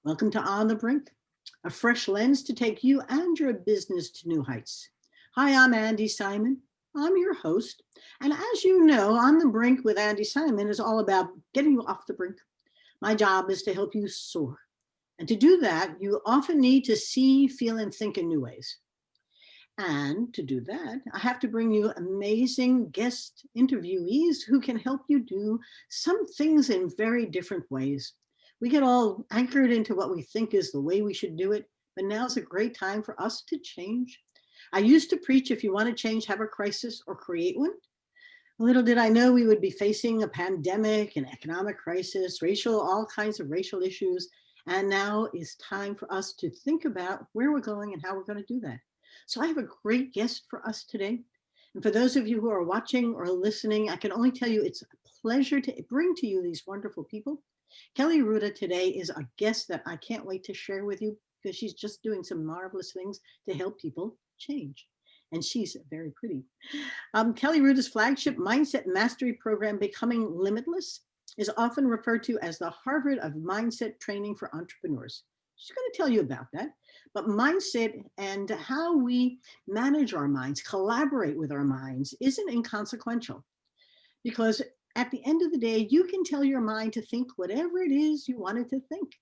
Welcome to On the Brink, a fresh lens to take you and your business to new heights. Hi, I'm Andi Simon. I'm your host. And as you know, On the Brink with Andi Simon is all about getting you off the brink. My job is to help you soar. And to do that, you often need to see, feel, and think in new ways. And to do that, I have to bring you amazing guest interviewees who can help you do some things in very different ways. We get all anchored into what we think is the way we should do it, but now's a great time for us to change. I used to preach if you want to change, have a crisis or create one. Little did I know we would be facing a pandemic, an economic crisis, all kinds of racial issues. And now is time for us to think about where we're going and how we're going to do that. So I have a great guest for us today. And for those of you who are watching or listening, I can only tell you it's a pleasure to bring to you these wonderful people. Kelly Ruta today is a guest that I can't wait to share with you because she's just doing some marvelous things to help people change. And she's very pretty. Kelly Ruta's flagship mindset mastery program, Becoming Limitless, is often referred to as the Harvard of mindset training for entrepreneurs. She's going to tell you about that. But mindset and how we manage our minds, collaborate with our minds, isn't inconsequential. Because at the end of the day, you can tell your mind to think whatever it is you want it to think.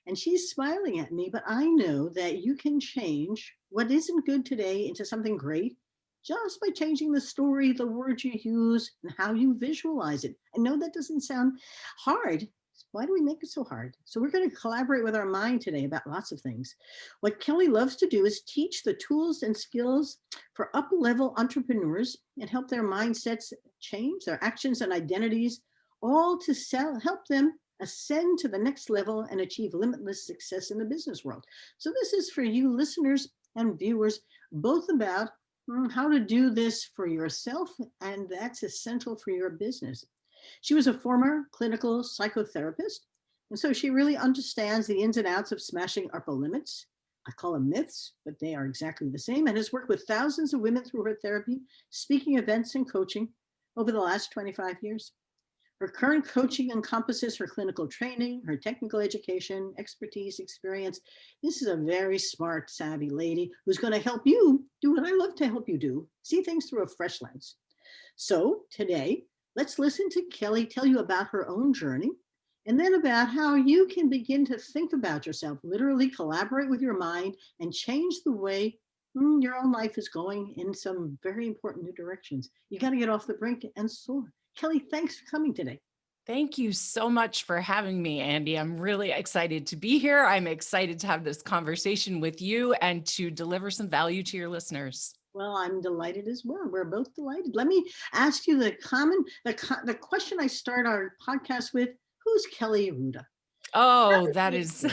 And she's smiling at me, but I know that you can change what isn't good today into something great just by changing the story, the words you use, and how you visualize it. I know that doesn't sound hard. Why do we make it so hard? So we're going to collaborate with our mind today about lots of things. What Kelly loves to do is teach the tools and skills for up-level entrepreneurs and help their mindsets change, their actions and identities, all to help them ascend to the next level and achieve limitless success in the business world. So this is for you listeners and viewers, both about how to do this for yourself, and that's essential for your business. She was a former clinical psychotherapist, and so she really understands the ins and outs of smashing upper limits. I call them myths, but they are exactly the same, and has worked with thousands of women through her therapy, speaking events, and coaching over the last 25 years. Her current coaching encompasses her clinical training, her technical education, expertise, experience. This is a very smart, savvy lady who's going to help you do what I love to help you do, see things through a fresh lens. So today, let's listen to Kelly tell you about her own journey and then about how you can begin to think about yourself, literally collaborate with your mind and change the way your own life is going in some very important new directions. You got to get off the brink and soar. Kelly, thanks for coming today. Thank you so much for having me, Andi. I'm really excited to be here. I'm excited to have this conversation with you and to deliver some value to your listeners. Well, I'm delighted as well. We're both delighted. Let me ask you the question I start our podcast with. Who's Kelly Ruta? Oh, that is...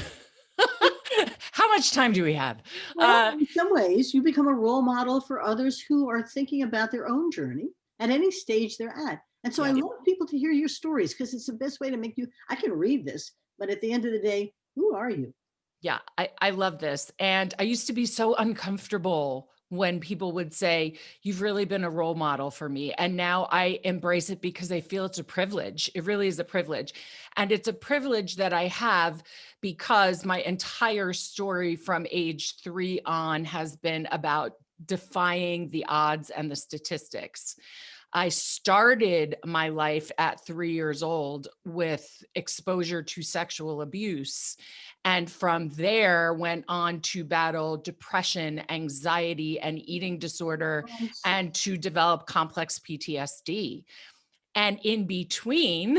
How much time do we have? Well, in some ways, you become a role model for others who are thinking about their own journey at any stage they're at. And so I love people to hear your stories because it's the best way to make you, I can read this, but at the end of the day, who are you? Yeah, I love this. And I used to be so uncomfortable when people would say, you've really been a role model for me. And now I embrace it because I feel it's a privilege. It really is a privilege. And it's a privilege that I have because my entire story from age 3 on has been about defying the odds and the statistics. I started my life at 3 years old with exposure to sexual abuse. And from there went on to battle depression, anxiety, and eating disorder, and to develop complex PTSD. And in between,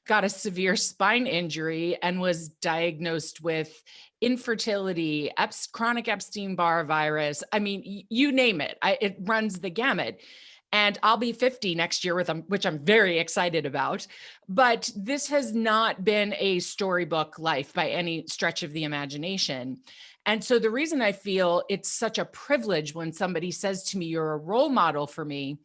got a severe spine injury and was diagnosed with infertility, chronic Epstein-Barr virus. I mean, you name it. It runs the gamut. And I'll be 50 next year which I'm very excited about. But this has not been a storybook life by any stretch of the imagination. And so the reason I feel it's such a privilege when somebody says to me, you're a role model for me,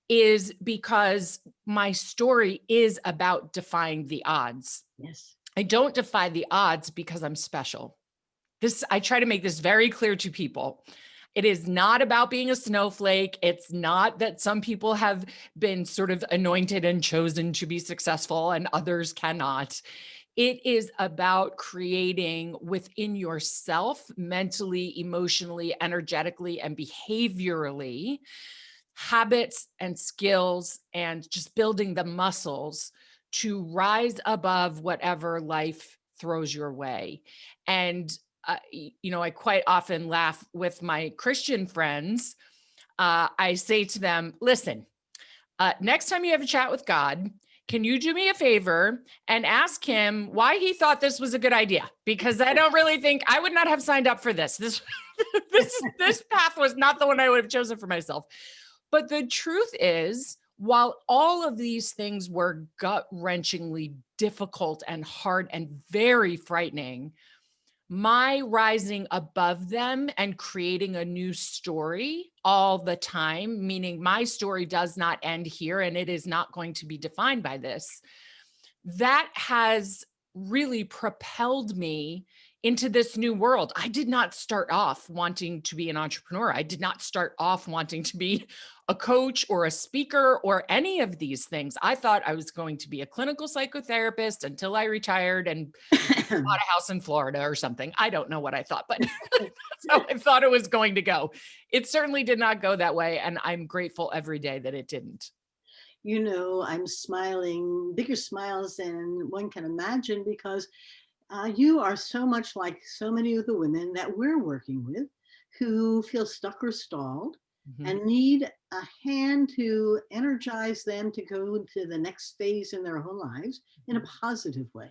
is because my story is about defying the odds. Yes. I don't defy the odds because I'm special. I try to make this very clear to people. It is not about being a snowflake. It's not that some people have been sort of anointed and chosen to be successful and others cannot. It is about creating within yourself, mentally, emotionally, energetically, and behaviorally, habits and skills, and just building the muscles to rise above whatever life throws your way. And, I quite often laugh with my Christian friends. I say to them, listen, next time you have a chat with God, can you do me a favor and ask him why he thought this was a good idea? Because I don't really think I would not have signed up for this. This path was not the one I would have chosen for myself. But the truth is, while all of these things were gut-wrenchingly difficult and hard and very frightening, my rising above them and creating a new story all the time, meaning my story does not end here and it is not going to be defined by this, that has really propelled me into this new world. I did not start off wanting to be an entrepreneur. I did not start off wanting to be a coach or a speaker or any of these things. I thought I was going to be a clinical psychotherapist until I retired and bought a house in Florida or something. I don't know what I thought, but that's how I thought it was going to go. It certainly did not go that way. And I'm grateful every day that it didn't. I'm smiling, bigger smiles than one can imagine, because you are so much like so many of the women that we're working with who feel stuck or stalled and need a hand to energize them to go to the next phase in their own lives in a positive way.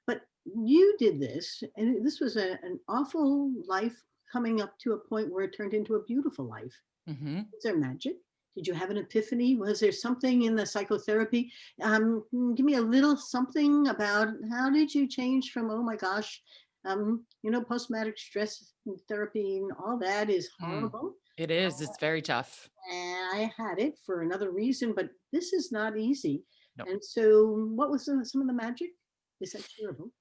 But you did this, and this was an awful life coming up to a point where it turned into a beautiful life. Is there magic? Did you have an epiphany? Was there something in the psychotherapy? Give me a little something about how did you change from, oh my gosh, post-traumatic stress therapy and all that is horrible. It is. It's very tough. And I had it for another reason, but this is not easy. Nope. And so what was some of the magic? Is that terrible?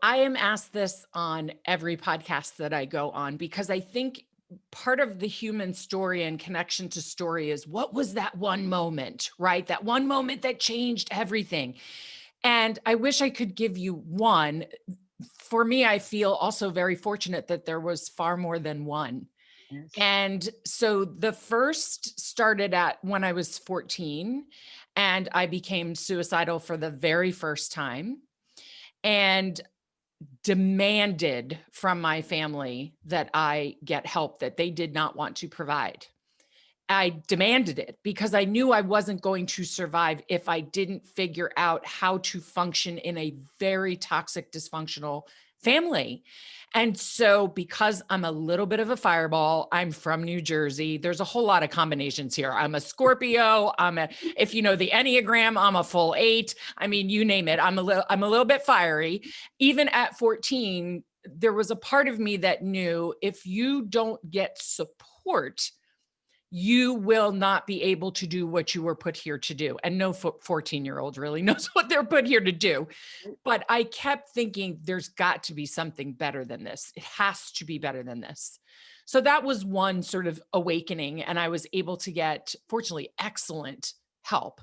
I am asked this on every podcast that I go on, because I think part of the human story and connection to story is, what was that one moment, right? That one moment that changed everything. And I wish I could give you one. For me, I feel also very fortunate that there was far more than one. Yes. And so the first started at when I was 14, and I became suicidal for the very first time and demanded from my family that I get help that they did not want to provide. I demanded it because I knew I wasn't going to survive if I didn't figure out how to function in a very toxic, dysfunctional family. And so because I'm a little bit of a fireball, I'm from New Jersey. There's a whole lot of combinations here. I'm a Scorpio. If you know the Enneagram, I'm a full 8. I mean, you name it. I'm a little bit fiery. Even at 14, there was a part of me that knew if you don't get support, you will not be able to do what you were put here to do. And no 14-year-old really knows what they're put here to do. But I kept thinking there's got to be something better than this. It has to be better than this. So that was one sort of awakening. And I was able to get, fortunately, excellent help.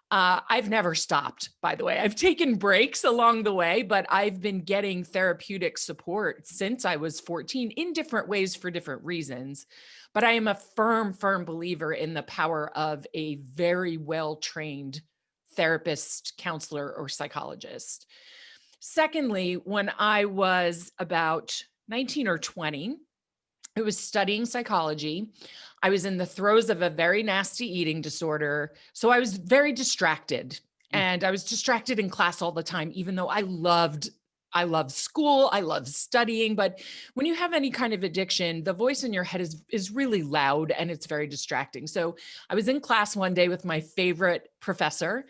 I've never stopped, by the way. I've taken breaks along the way, but I've been getting therapeutic support since I was 14 in different ways for different reasons. But I am a firm believer in the power of a very well-trained therapist, counselor, or psychologist. Secondly, when I was about 19 or 20, I was studying psychology. I was in the throes of a very nasty eating disorder. So I was very distracted, and I was distracted in class all the time, even though I loved school, I love studying. But when you have any kind of addiction, the voice in your head is really loud and it's very distracting. So I was in class one day with my favorite professor,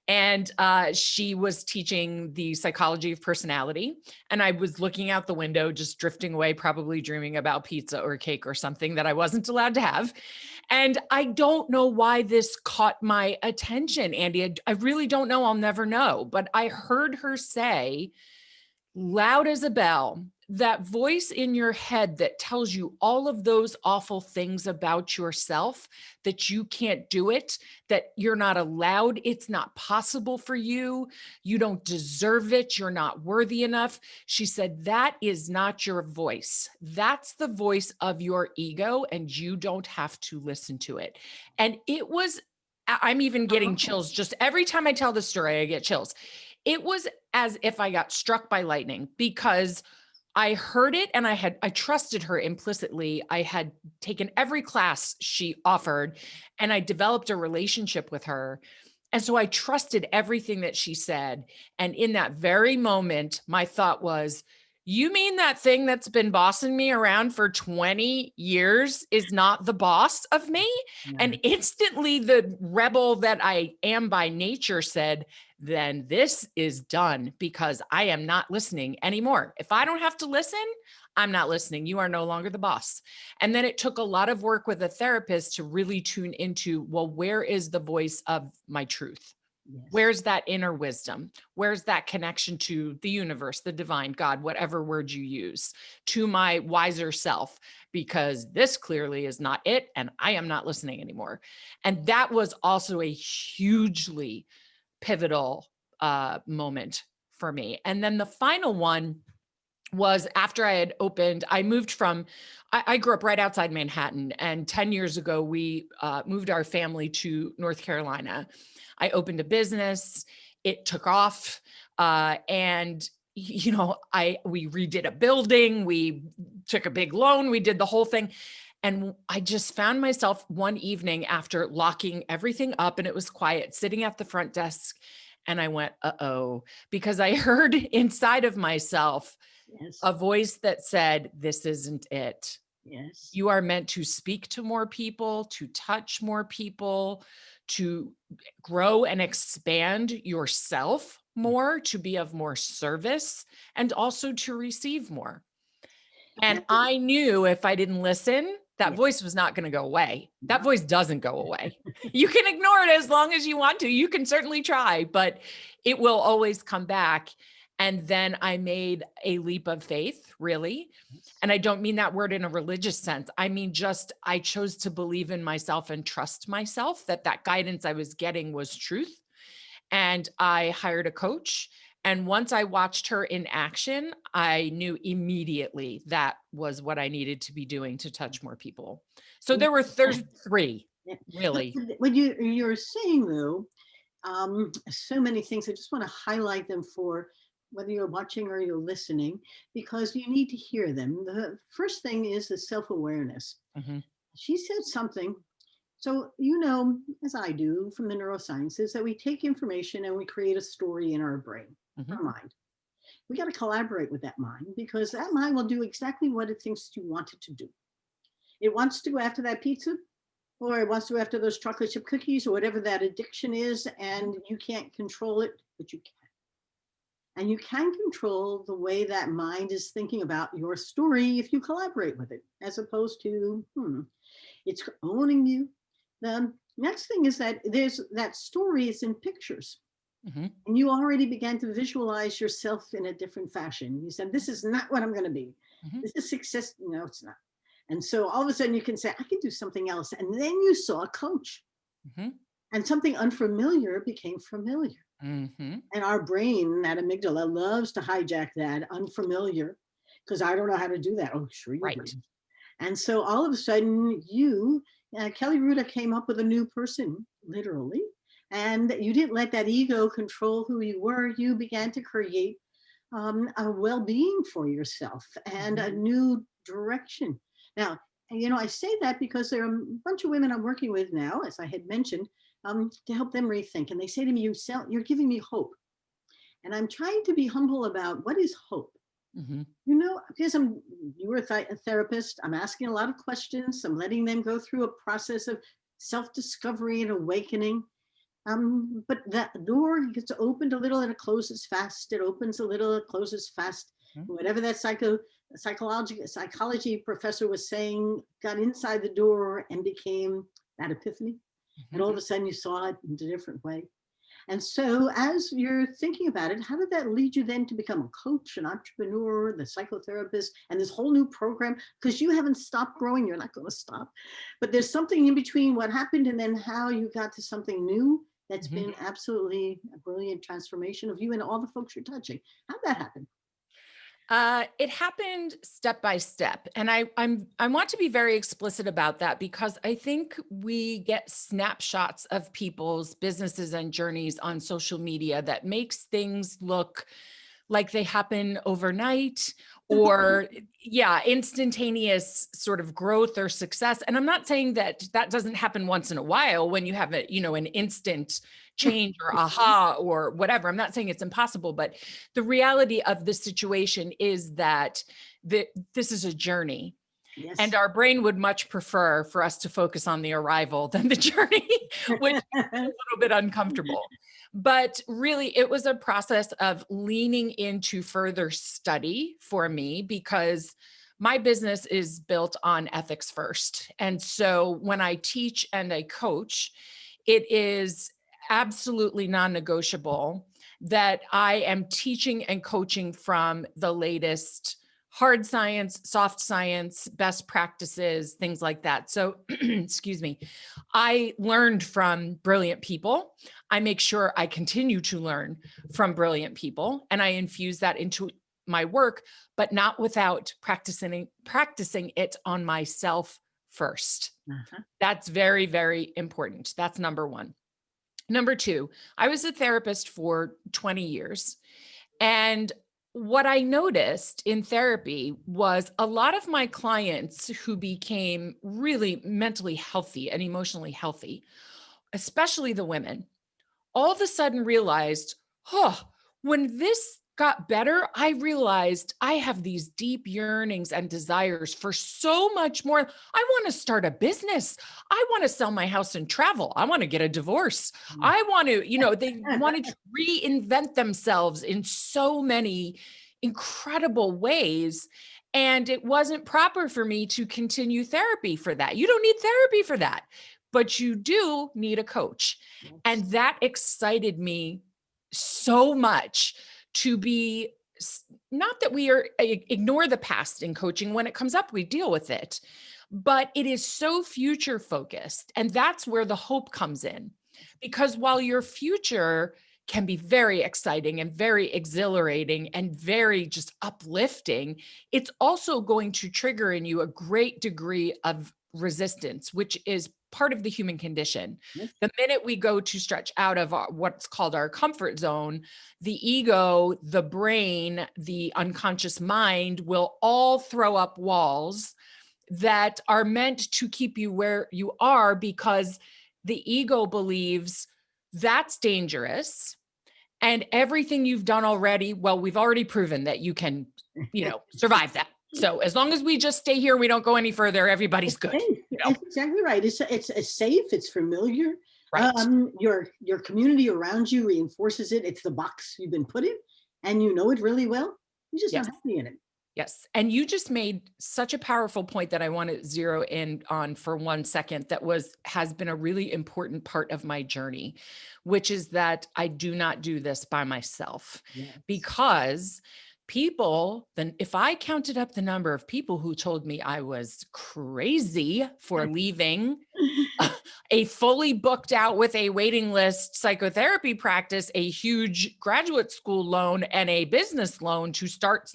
and she was teaching the psychology of personality. And I was looking out the window, just drifting away, probably dreaming about pizza or cake or something that I wasn't allowed to have. And I don't know why this caught my attention, Andi. I really don't know. I'll never know. But I heard her say, loud as a bell, that voice in your head that tells you all of those awful things about yourself, that you can't do it, that you're not allowed, it's not possible for you, you don't deserve it, you're not worthy enough. She said, that is not your voice. That's the voice of your ego, and you don't have to listen to it. And it was, I'm even getting chills. Just every time I tell the story, I get chills. It was as if I got struck by lightning, because I heard it and I trusted her implicitly. I had taken every class she offered and I developed a relationship with her. And so I trusted everything that she said. And in that very moment, my thought was, you mean that thing that's been bossing me around for 20 years is not the boss of me? Yeah. And instantly the rebel that I am by nature said, then this is done, because I am not listening anymore. If I don't have to listen, I'm not listening. You are no longer the boss. And then it took a lot of work with a therapist to really tune into, well, where is the voice of my truth? Yes. Where's that inner wisdom? Where's that connection to the universe, the divine, God, whatever word you use, to my wiser self? Because this clearly is not it, and I am not listening anymore. And that was also a hugely pivotal moment for me. And then the final one was after I had opened, I moved from, I grew up right outside Manhattan. And 10 years ago, we moved our family to North Carolina. I opened a business, it took off. And we redid a building, we took a big loan, we did the whole thing. And I just found myself one evening after locking everything up and it was quiet, sitting at the front desk. And I went, uh-oh, because I heard inside of myself Yes. a voice that said, this isn't it. Yes. You are meant to speak to more people, to touch more people, to grow and expand yourself more, to be of more service, and also to receive more. And I knew if I didn't listen, that voice was not going to go away. That voice doesn't go away. You can ignore it as long as you want to. You can certainly try, but it will always come back. And then I made a leap of faith, really. And I don't mean that word in a religious sense. I mean, just, I chose to believe in myself and trust myself that that guidance I was getting was truth. And I hired a coach. And once I watched her in action, I knew immediately that was what I needed to be doing to touch more people. So there's three, really. What you're saying though, so many things. I just want to highlight them for whether you're watching or you're listening, because you need to hear them. The first thing is the self-awareness. Mm-hmm. She said something. So, as I do from the neurosciences, that we take information and we create a story in our brain, our mind. We got to collaborate with that mind, because that mind will do exactly what it thinks you want it to do. It wants to go after that pizza, or it wants to go after those chocolate chip cookies, or whatever that addiction is, and you can't control it, but you can. And you can control the way that mind is thinking about your story if you collaborate with it, as opposed to, it's owning you. The next thing is that there's that story is in pictures. Mm-hmm. And you already began to visualize yourself in a different fashion. You said, this is not what I'm going to be. Mm-hmm. This is success. No, it's not. And so all of a sudden you can say, I can do something else. And then you saw a coach. Mm-hmm. And something unfamiliar became familiar. Mm-hmm. And our brain, that amygdala, loves to hijack that unfamiliar, because I don't know how to do that. Oh, sure you do. And so all of a sudden Kelly Ruta came up with a new person, literally. And you didn't let that ego control who you were. You began to create a well-being for yourself and a new direction. Now, I say that because there are a bunch of women I'm working with now, as I had mentioned, to help them rethink. And they say to me, you're giving me hope. And I'm trying to be humble about what is hope. Mm-hmm. Because you were a therapist, I'm asking a lot of questions. I'm letting them go through a process of self-discovery and awakening. But that door gets opened a little and it closes fast. It opens a little, it closes fast. Mm-hmm. Whatever that psychology professor was saying got inside the door and became that epiphany. Mm-hmm. And all of a sudden you saw it in a different way. And so as you're thinking about it, how did that lead you then to become a coach, an entrepreneur, the psychotherapist, and this whole new program? Because you haven't stopped growing, you're not going to stop. But there's something in between what happened and then how you got to something new that's Mhm. been absolutely a brilliant transformation of you and all the folks you're touching. How'd that happen? It happened step by step, and I want to be very explicit about that because I think we get snapshots of people's businesses and journeys on social media that makes things look like they happen overnight or yeah, instantaneous sort of growth or success. And I'm not saying that that doesn't happen once in a while when you have a, an instant change or aha or whatever. I'm not saying it's impossible, but the reality of the situation is that this is a journey. And Yes. our brain would much prefer for us to focus on the arrival than the journey, which is a little bit uncomfortable. But really, it was a process of leaning into further study for me because my business is built on ethics first. And so when I teach and I coach, it is absolutely non-negotiable that I am teaching and coaching from the latest hard science, soft science, best practices, things like that. So, excuse me, I learned from brilliant people. I make sure I continue to learn from brilliant people and I infuse that into my work, but not without practicing it on myself first. Uh-huh. That's very, very important. That's number one. Number two, I was a therapist for 20 years. And what I noticed in therapy was a lot of my clients who became really mentally healthy and emotionally healthy, especially the women, all of a sudden realized, oh, when this got better, I realized I have these deep yearnings and desires for so much more. I want to start a business. I want to sell my house and travel. I want to get a divorce. I want to, they wanted to reinvent themselves in so many incredible ways. And it wasn't proper for me to continue therapy for that. You don't need therapy for that, but you do need a coach. And that excited me so much to be, not that we ignore the past in coaching. When it comes up, we deal with it, but it is so future focused. And that's where the hope comes in. Because while your future can be very exciting and very exhilarating and very just uplifting, it's also going to trigger in you a great degree of resistance, which is part of the human condition. Yes. The minute we go to stretch out of what's called our comfort zone, the ego, the brain, the unconscious mind will all throw up walls that are meant to keep you where you are because the ego believes that's dangerous. And everything you've done already, well, we've already proven that you can, survive that. So as long as we just stay here, we don't go any further, everybody's good. That's exactly right. It's safe. It's familiar. Right. Your community around you reinforces it. It's the box you've been put in, and you know it really well. You're just not happy in it. Yes. And you just made such a powerful point that I want to zero in on for 1 second that has been a really important part of my journey, which is that I do not do this by myself. Yes. Because if I counted up the number of people who told me I was crazy for leaving a fully booked out with a waiting list psychotherapy practice, a huge graduate school loan, and a business loan to start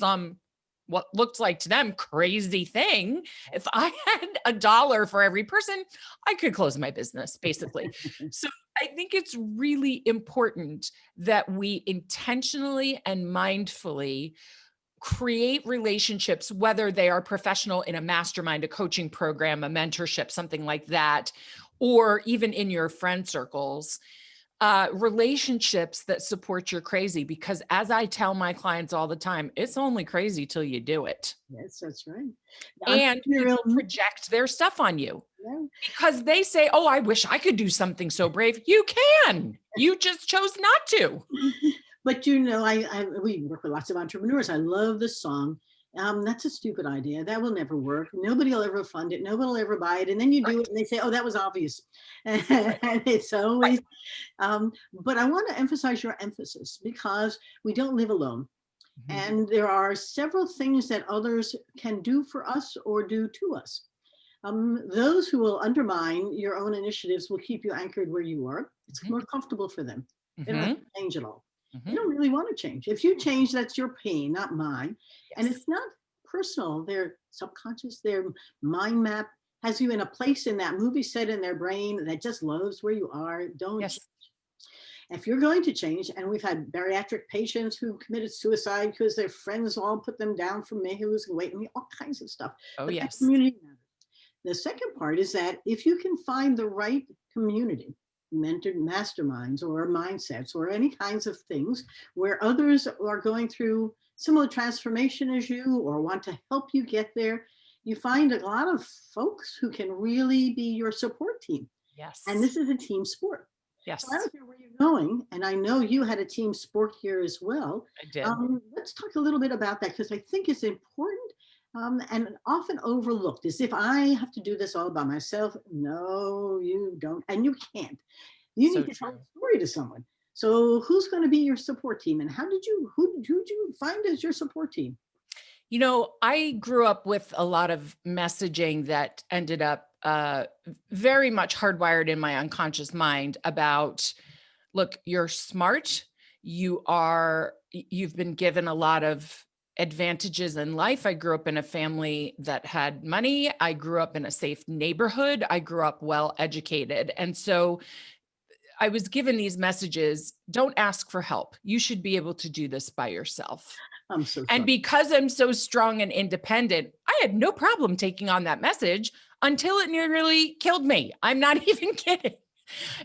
what looked like to them crazy thing. If I had $1 for every person, I could close my business basically. So I think it's really important that we intentionally and mindfully create relationships, whether they are professional in a mastermind, a coaching program, a mentorship, something like that, or even in your friend circles, relationships that support your crazy. Because as I tell my clients all the time, it's only crazy till you do it. Yes, that's right. And people project their stuff on you because they say, oh, I wish I could do something so brave. You can. You just chose not to. But we work with lots of entrepreneurs. I love the song, That's a stupid idea. That will never work. Nobody will ever fund it. Nobody will ever buy it. And then you do Right. it and they say, oh, that was obvious. And Right. it's Right. always, but I want to emphasize your emphasis because we don't live alone. Mhm. And there are several things that others can do for us or do to us. Those who will undermine your own initiatives will keep you anchored where you are. It's Mhm. more comfortable for them. They don't have Mhm. to change at all. They Mhm. don't really want to change. If you change, that's your pain, not mine. And Yes. it's not personal. Their subconscious, their mind map has you in a place in that movie set in their brain that just loves where you are. Don't change. Yes. If you're going to change, and we've had bariatric patients who committed suicide because their friends all put them down for mayhews and weight, I mean, all kinds of stuff. Oh, But that yes. community matters. The second part is that if you can find the right community, mentored masterminds or mindsets or any kinds of things where others are going through similar transformation as you or want to help you get there, you find a lot of folks who can really be your support team. And Yes. this is a team sport. So I Yes. don't care where you're going, and I know you had a team sport here as well. I did. Let's talk a little bit about that because I think it's important and often overlooked. As if I have to do this all by myself. No, you don't, and you can't. You need So to tell true. a story to someone. So who's going to be your support team, and who did you find as your support team? I grew up with a lot of messaging that ended up very much hardwired in my unconscious mind about, look, you're smart. You've been given a lot of advantages in life. I grew up in a family that had money. I grew up in a safe neighborhood. I grew up well educated. And so I was given these messages: don't ask for help. You should be able to do this by yourself. I'm so And sorry. because I'm so strong and independent, I had no problem taking on that message until it nearly killed me. I'm not even kidding.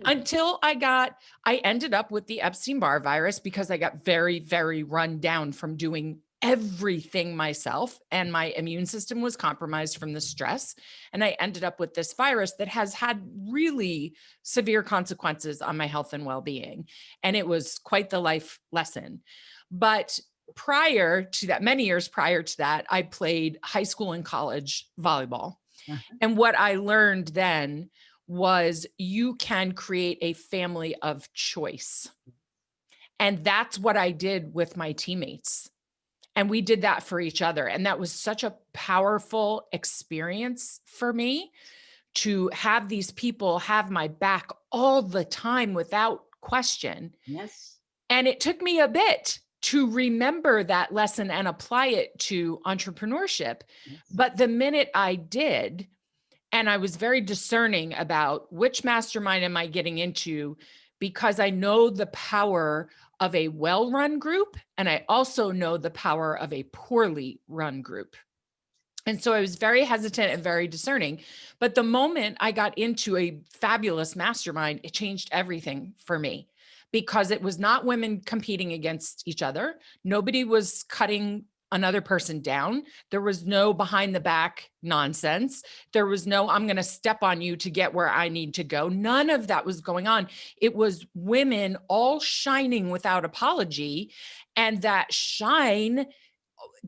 Until I ended up with the Epstein-Barr virus because I got very, very run down from doing everything myself, and my immune system was compromised from the stress. And I ended up with this virus that has had really severe consequences on my health and well-being. And it was quite the life lesson. But prior to that, many years prior to that, I played high school and college volleyball. Uh-huh. And what I learned then was you can create a family of choice. And that's what I did with my teammates. And we did that for each other. And that was such a powerful experience for me to have these people have my back all the time without question. Yes. And it took me a bit to remember that lesson and apply it to entrepreneurship. Yes. But the minute I did, and I was very discerning about which mastermind am I getting into, because I know the power of a well-run group, and I also know the power of a poorly run group. And so I was very hesitant and very discerning. But the moment I got into a fabulous mastermind, it changed everything for me because it was not women competing against each other. Nobody was cutting another person down. There was no behind the back nonsense. There was no, I'm going to step on you to get where I need to go. None of that was going on. It was women all shining without apology. And that shine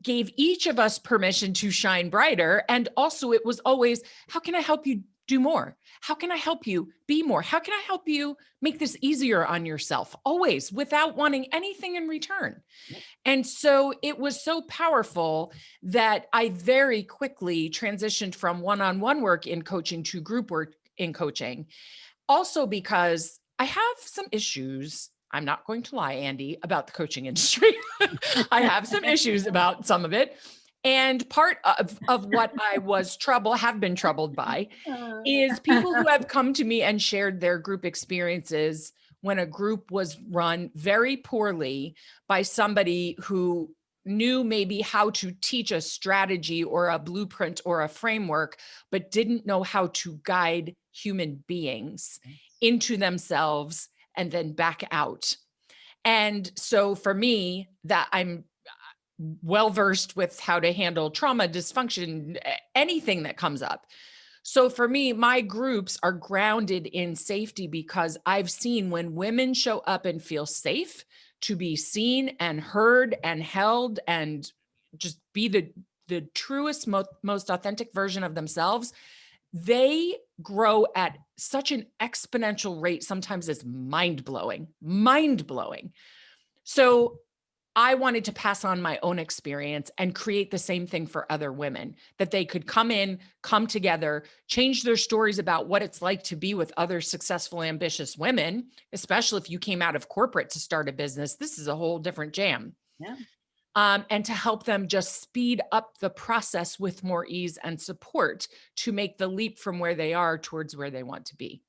gave each of us permission to shine brighter. And also, it was always, how can I help you do more? How can I help you be more? How can I help you make this easier on yourself? Always, without wanting anything in return. Yep. And so it was so powerful that I very quickly transitioned from one-on-one work in coaching to group work in coaching. Also, because I have some issues. I'm not going to lie, Andi, about the coaching industry. I have some issues about some of it. And part of what I have been troubled by is people who have come to me and shared their group experiences when a group was run very poorly by somebody who knew maybe how to teach a strategy or a blueprint or a framework, but didn't know how to guide human beings into themselves and then back out. And so for me, that I'm well versed with how to handle trauma, dysfunction, anything that comes up. So for me, my groups are grounded in safety because I've seen when women show up and feel safe to be seen and heard and held and just be the truest, most authentic version of themselves, they grow at such an exponential rate. Sometimes it's mind blowing. So I wanted to pass on my own experience and create the same thing for other women, that they could come together, change their stories about what it's like to be with other successful, ambitious women, especially if you came out of corporate to start a business. This is a whole different jam. Yeah. And to help them just speed up the process with more ease and support to make the leap from where they are towards where they want to be.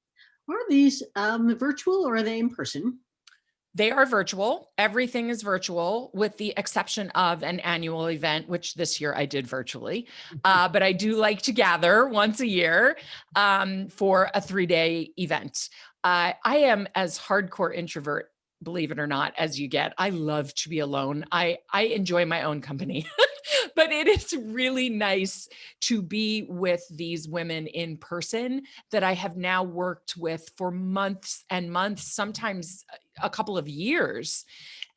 Are these virtual or are they in person? They are virtual. Everything is virtual with the exception of an annual event, which this year I did virtually. But I do like to gather once a year for a 3-day event. I am as hardcore introvert, believe it or not, as you get. I love to be alone. I enjoy my own company. But it is really nice to be with these women in person that I have now worked with for months and months, sometimes a couple of years,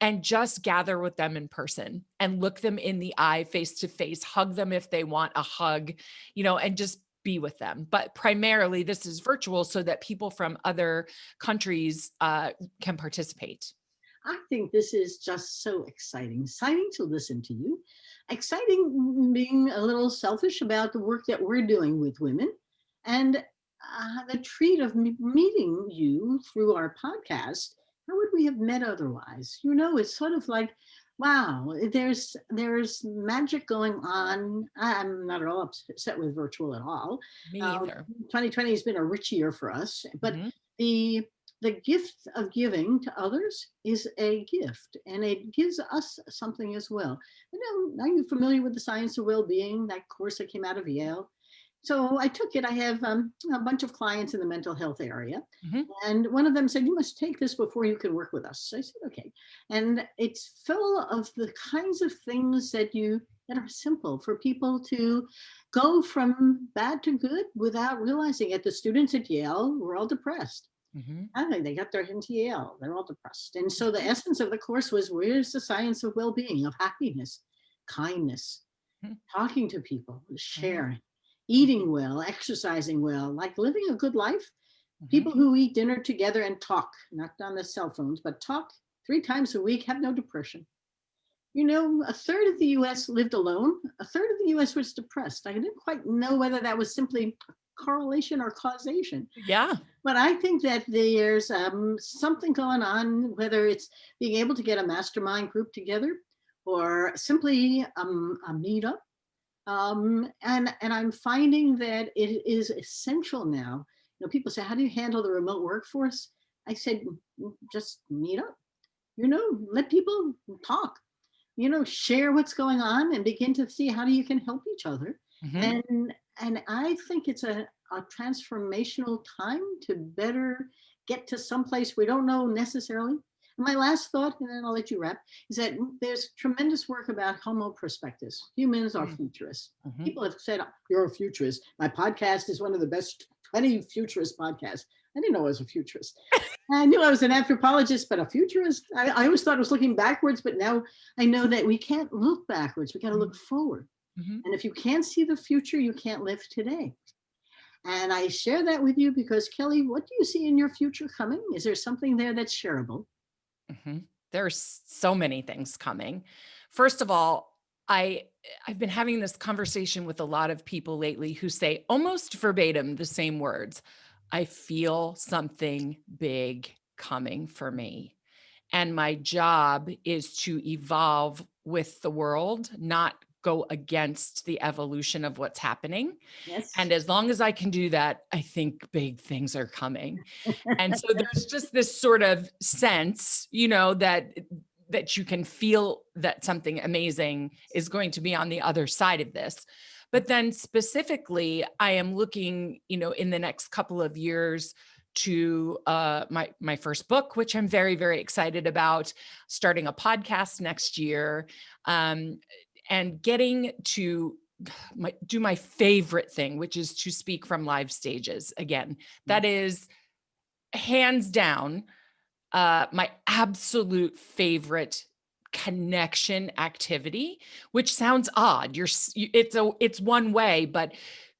and just gather with them in person and look them in the eye, face to face, hug them if they want a hug, and just be with them. But primarily this is virtual so that people from other countries can participate. I think this is just so exciting to listen to you. Exciting being a little selfish about the work that we're doing with women, and the treat of meeting you through our podcast. How would we have met otherwise? It's sort of like, wow, there's magic going on. I'm not at all upset with virtual at all. Me either. 2020 has been a rich year for us, but Mhm. the gift of giving to others is a gift, and it gives us something as well. Are you familiar with the science of well-being, that course that came out of Yale? So I took it. I have a bunch of clients in the mental health area. Mhm. And one of them said, you must take this before you can work with us. So I said, okay. And it's full of the kinds of things that are simple for people to go from bad to good without realizing it. The students at Yale were all depressed. Mhm. They got their into Yale. They're all depressed. And so the essence of the course was, where's the science of well-being, of happiness, kindness, Mhm. talking to people, Mhm. sharing, eating well, exercising well, like living a good life. Mhm. People who eat dinner together and talk, not on the cell phones, but talk 3 times a week, have no depression. A third of the US lived alone. A third of the US was depressed. I didn't quite know whether that was simply correlation or causation. Yeah. But I think that there's something going on, whether it's being able to get a mastermind group together or simply a meetup. And I'm finding that it is essential now. People say, how do you handle the remote workforce? I said, just meet up, let people talk, share what's going on and begin to see how you can help each other. Mhm. And I think it's a transformational time to better get to someplace we don't know necessarily. And my last thought, and then I'll let you wrap, is that there's tremendous work about Homo prospectus. Humans are Mm. futurists. Mhm. People have said, you're a futurist. My podcast is one of the best 20 futurist podcasts. I didn't know I was a futurist. I knew I was an anthropologist, but a futurist, I always thought I was looking backwards, but now I know that we can't look backwards. We got to look forward. Mhm. And if you can't see the future, you can't live today. And I share that with you because, Kelly, what do you see in your future coming? Is there something there that's shareable? Mhm. There's so many things coming. First of all, I've been having this conversation with a lot of people lately who say almost verbatim the same words. I feel something big coming for me. And my job is to evolve with the world, not go against the evolution of what's happening. Yes. And as long as I can do that, I think big things are coming. And so there's just this sort of sense, that you can feel that something amazing is going to be on the other side of this. But then specifically, I am looking, in the next couple of years to my first book, which I'm very, very excited about, starting a podcast next year, and getting to do my favorite thing, which is to speak from live stages again. That is hands down my absolute favorite connection activity, which sounds odd. It's one way, but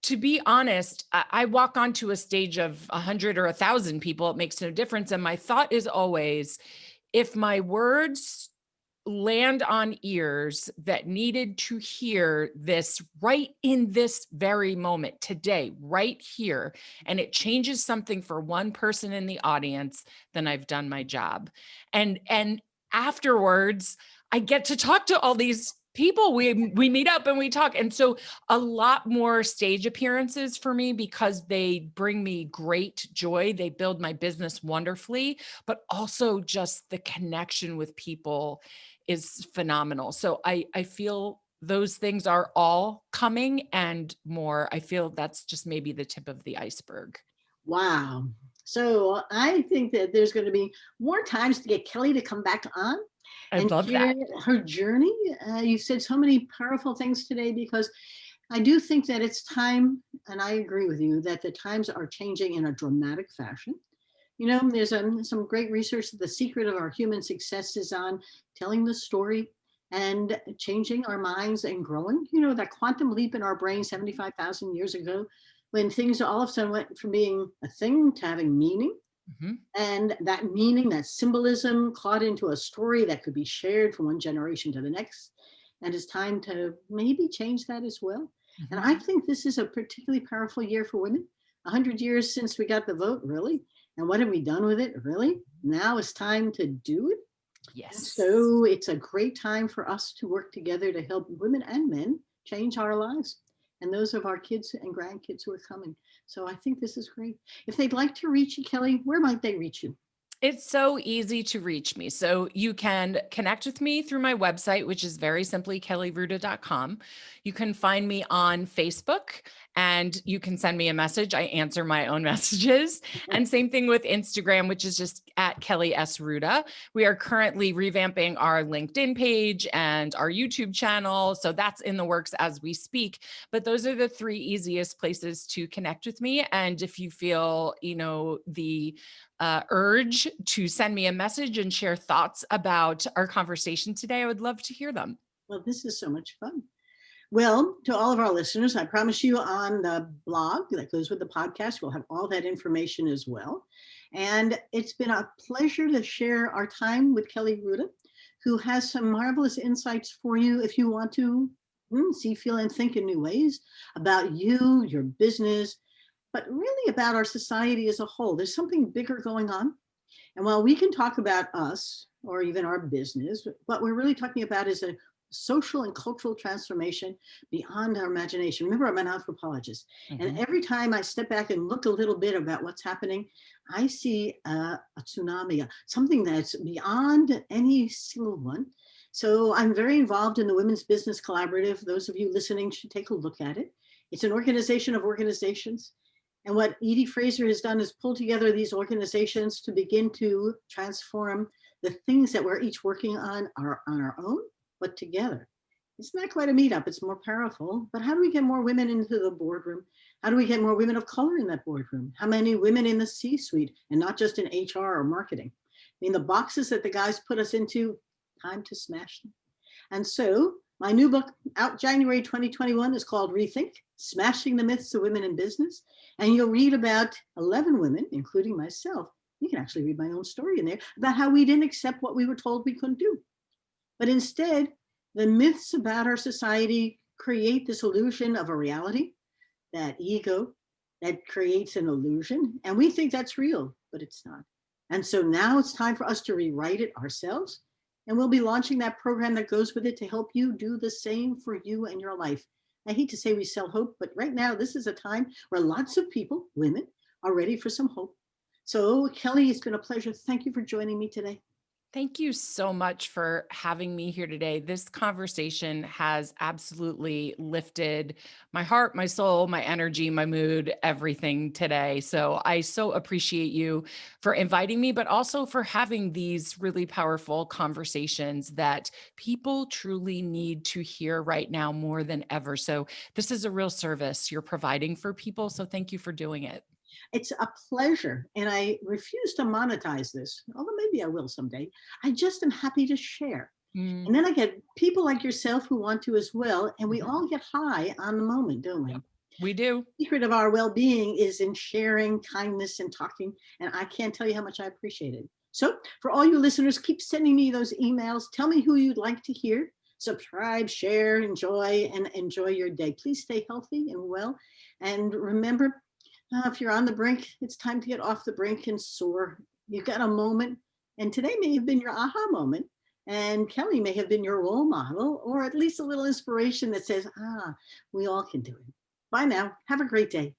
to be honest, I walk onto a stage of 100 or 1,000 people, it makes no difference. And my thought is always, if my words land on ears that needed to hear this right in this very moment today, right here, and it changes something for one person in the audience, then I've done my job. And afterwards, I get to talk to all these people. We meet up and we talk. And so a lot more stage appearances for me, because they bring me great joy. They build my business wonderfully, but also just the connection with people is phenomenal. So I feel those things are all coming and more. I feel that's just maybe the tip of the iceberg. Wow. So I think that there's going to be more times to get Kelly to come back on I and love share that. her journey. You said so many powerful things today, because I do think that it's time, and I agree with you, that the times are changing in a dramatic fashion. You know, there's some great research that the secret of our human success is on telling the story and changing our minds and growing. You know, that quantum leap in our brain 75,000 years ago, when things all of a sudden went from being a thing to having meaning. Mhm. And that meaning, that symbolism, clawed into a story that could be shared from one generation to the next. And it's time to maybe change that as well. And Mhm. I think this is a particularly powerful year for women. 100 years since we got the vote, really. And what have we done with it, really? Now it's time to do it. And Yes. so it's a great time for us to work together to help women and men change our lives and those of our kids and grandkids who are coming. So I think this is great. If they'd like to reach you, Kelly, where might they reach you? It's so easy to reach me. So you can connect with me through my website, which is very simply kellyruta.com. You can find me on Facebook and you can send me a message. I answer my own messages. And same thing with Instagram, which is just at Kelly S. Ruta. We are currently revamping our LinkedIn page and our YouTube channel. So that's in the works as we speak. But those are the three easiest places to connect with me. And if you feel, the urge to send me a message and share thoughts about our conversation today, I would love to hear them. Well, this is so much fun. Well, to all of our listeners, I promise you on the blog that goes with the podcast, we'll have all that information as well. And it's been a pleasure to share our time with Kelly Ruta, who has some marvelous insights for you if you want to see, feel, and think in new ways about you, your business, but really about our society as a whole. There's something bigger going on. And while we can talk about us or even our business, what we're really talking about is a social and cultural transformation beyond our imagination. Remember, I'm an anthropologist. And Mhm. every time I step back and look a little bit about what's happening, I see a tsunami, something that's beyond any single one. So I'm very involved in the Women's Business Collaborative. Those of you listening should take a look at it. It's an organization of organizations. And what Edie Fraser has done is pull together these organizations to begin to transform the things that we're each working on our own, but together. It's not quite a meetup, it's more powerful. But how do we get more women into the boardroom? How do we get more women of color in that boardroom? How many women in the C-suite and not just in HR or marketing? I mean, the boxes that the guys put us into, time to smash them. And so my new book out January 2021 is called Rethink, Smashing the Myths of Women in Business. And you'll read about 11 women, including myself. You can actually read my own story in there about how we didn't accept what we were told we couldn't do. But instead, the myths about our society create this illusion of a reality, that ego that creates an illusion. And we think that's real, but it's not. And so now it's time for us to rewrite it ourselves. And we'll be launching that program that goes with it to help you do the same for you and your life. I hate to say we sell hope, but right now, this is a time where lots of people, women, are ready for some hope. So, Kelly, it's been a pleasure. Thank you for joining me today. Thank you so much for having me here today. This conversation has absolutely lifted my heart, my soul, my energy, my mood, everything today. So I so appreciate you for inviting me, but also for having these really powerful conversations that people truly need to hear right now more than ever. So this is a real service you're providing for people. So thank you for doing it. It's a pleasure. And I refuse to monetize this, although maybe I will someday. I just am happy to share. And Mm, then I get people like yourself who want to as well. And we mhm. all get high on the moment, don't we? Yep, we do. Secret of our well-being is in sharing kindness and talking, and I can't tell you how much I appreciate it. So for all you listeners, keep sending me those emails. Tell me who you'd like to hear. Subscribe, share, enjoy, and enjoy your day. Please stay healthy and well, and remember, if you're on the brink, it's time to get off the brink and soar. You've got a moment, and today may have been your aha moment, and Kelly may have been your role model, or at least a little inspiration that says, we all can do it. Bye now. Have a great day.